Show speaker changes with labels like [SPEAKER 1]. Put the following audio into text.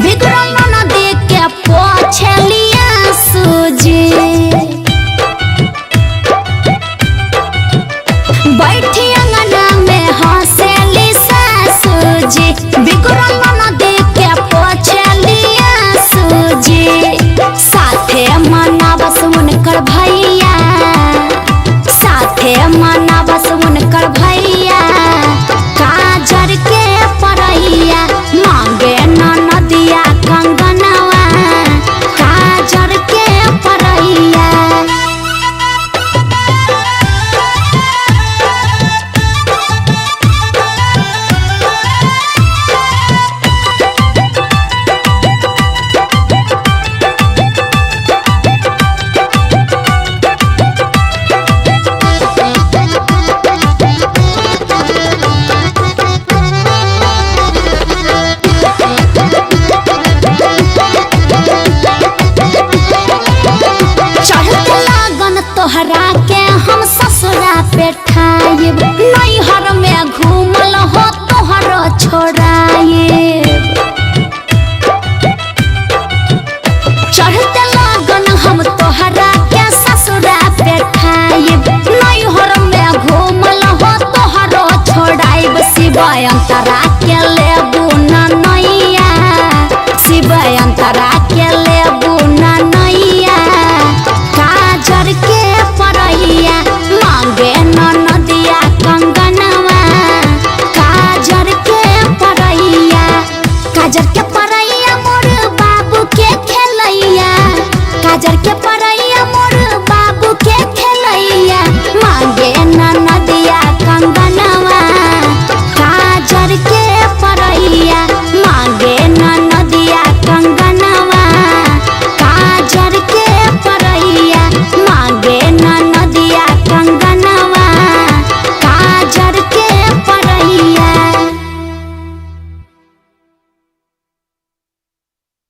[SPEAKER 1] बिगड़ल नदी के पोछलिया सूजी बैठी अंगना में हंसेली सासूजी बिगड़ल नदी के पोछलिया सूजी साथे मनावस उनकर भैया साथे मनावस उनकर भैया काजर के परैया मांगे नदिया कंगनवा काजर के परैया तोहरा के हम ससुरा पे ठाइब नैहर में घूमल हो तोहरो छोड़ाइब चढ़ते लगन हम तोहरा के ससुरा पे ठाइब नैहर में घूमल हो तोहरो छोड़ाइब शिवयंतरा के लेबू न नैया शिवयंतरा